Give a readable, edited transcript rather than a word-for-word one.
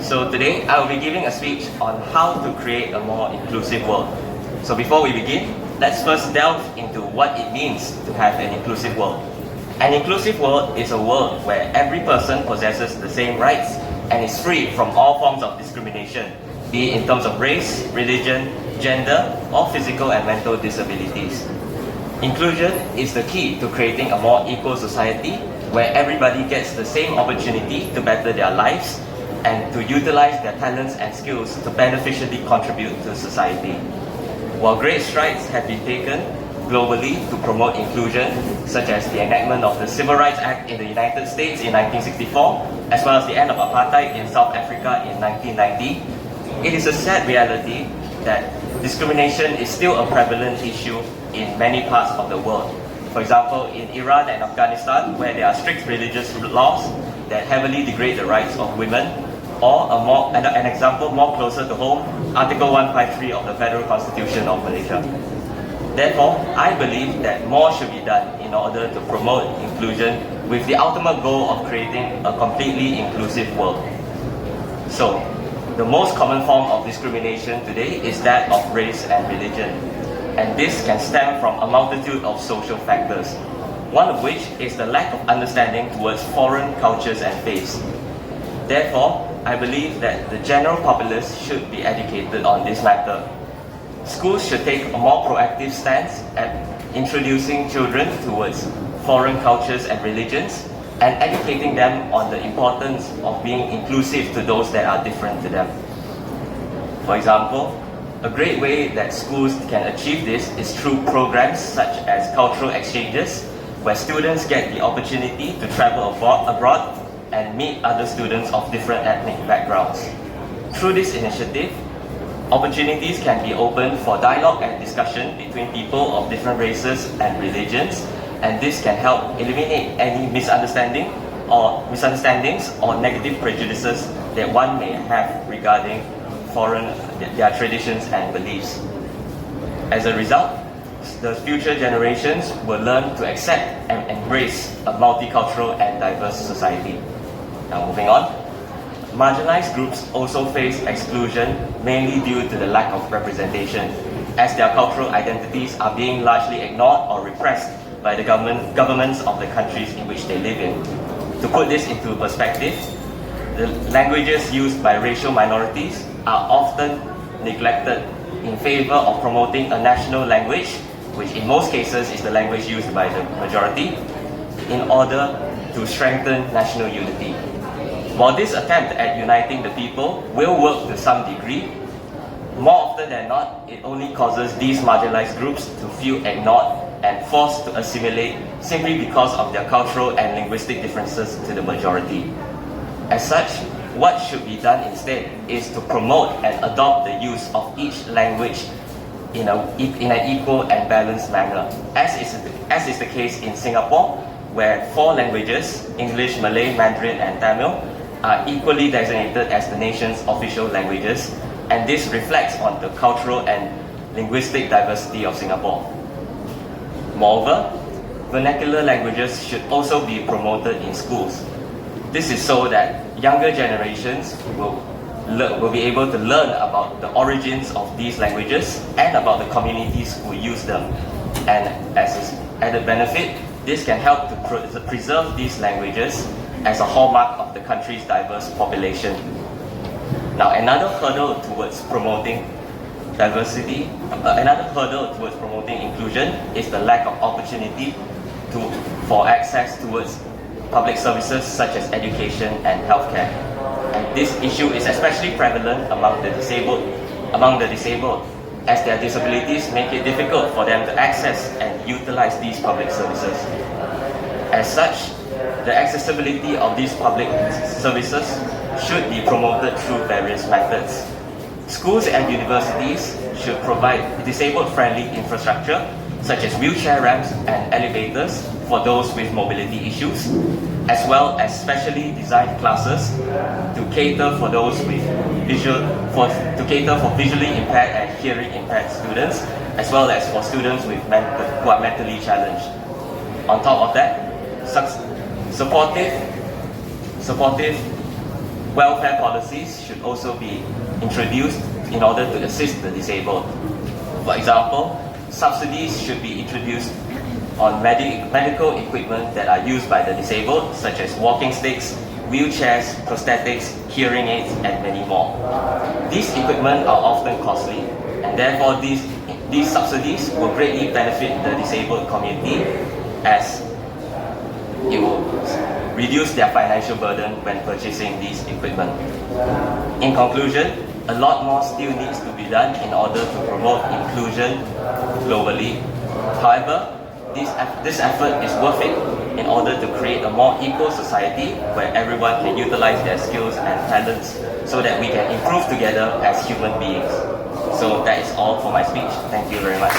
So today I will be giving a speech on how to create a more inclusive world. So before we begin, let's first delve into what it means to have an inclusive world. An inclusive world is a world where every person possesses the same rights and is free from all forms of discrimination, be it in terms of race, religion, gender, or physical and mental disabilities. Inclusion is the key to creating a more equal society where everybody gets the same opportunity to better their lives and to utilize their talents and skills to beneficially contribute to society. While great strides have been taken globally to promote inclusion, such as the enactment of the Civil Rights Act in the United States in 1964, as well as the end of apartheid in South Africa in 1990, it is a sad reality that discrimination is still a prevalent issue in many parts of the world. For example, in Iran and Afghanistan, where there are strict religious laws that heavily degrade the rights of women, or an example more closer to home, Article 153 of the Federal Constitution of Malaysia. Therefore, I believe that more should be done in order to promote inclusion with the ultimate goal of creating a completely inclusive world. So, the most common form of discrimination today is that of race and religion. And this can stem from a multitude of social factors, one of which is the lack of understanding towards foreign cultures and faiths. Therefore, I believe that the general populace should be educated on this matter. Schools should take a more proactive stance at introducing children towards foreign cultures and religions and educating them on the importance of being inclusive to those that are different to them. For example, a great way that schools can achieve this is through programs such as cultural exchanges, where students get the opportunity to travel abroad and meet other students of different ethnic backgrounds. Through this initiative, opportunities can be opened for dialogue and discussion between people of different races and religions, and this can help eliminate any misunderstandings or negative prejudices that one may have regarding their traditions and beliefs. As a result, the future generations will learn to accept and embrace a multicultural and diverse society. Now moving on, marginalized groups also face exclusion mainly due to the lack of representation, as their cultural identities are being largely ignored or repressed by the governments of the countries in which they live in. To put this into perspective, the languages used by racial minorities are often neglected in favor of promoting a national language, which in most cases is the language used by the majority, in order to strengthen national unity. While this attempt at uniting the people will work to some degree, more often than not, it only causes these marginalized groups to feel ignored and forced to assimilate simply because of their cultural and linguistic differences to the majority. As such, what should be done instead is to promote and adopt the use of each language in an equal and balanced manner, as is the case in Singapore, where 4 languages, English, Malay, Mandarin, and Tamil, are equally designated as the nation's official languages, and this reflects on the cultural and linguistic diversity of Singapore. Moreover, vernacular languages should also be promoted in schools. This is so that younger generations will be able to learn about the origins of these languages and about the communities who use them. And as an added benefit, this can help to preserve these languages as a hallmark of the country's diverse population. Now, another hurdle towards promoting inclusion is the lack of opportunity for access towards public services such as education and healthcare. And this issue is especially prevalent among the disabled, as their disabilities make it difficult for them to access and utilize these public services. As such, the accessibility of these public services should be promoted through various methods. Schools and universities should provide disabled-friendly infrastructure, such as wheelchair ramps and elevators for those with mobility issues, as well as specially designed classes to cater for visually impaired and hearing impaired students, as well as for students who are mentally challenged. On top of that, supportive welfare policies should also be introduced in order to assist the disabled. For example, subsidies should be introduced on medical equipment that are used by the disabled, such as walking sticks, wheelchairs, prosthetics, hearing aids, and many more. These equipment are often costly, and therefore these subsidies will greatly benefit the disabled community, as it will reduce their financial burden when purchasing these equipment. In conclusion, a lot more still needs to be done in order to promote inclusion globally. However, this effort is worth it in order to create a more equal society where everyone can utilize their skills and talents so that we can improve together as human beings. So that is all for my speech. Thank you very much.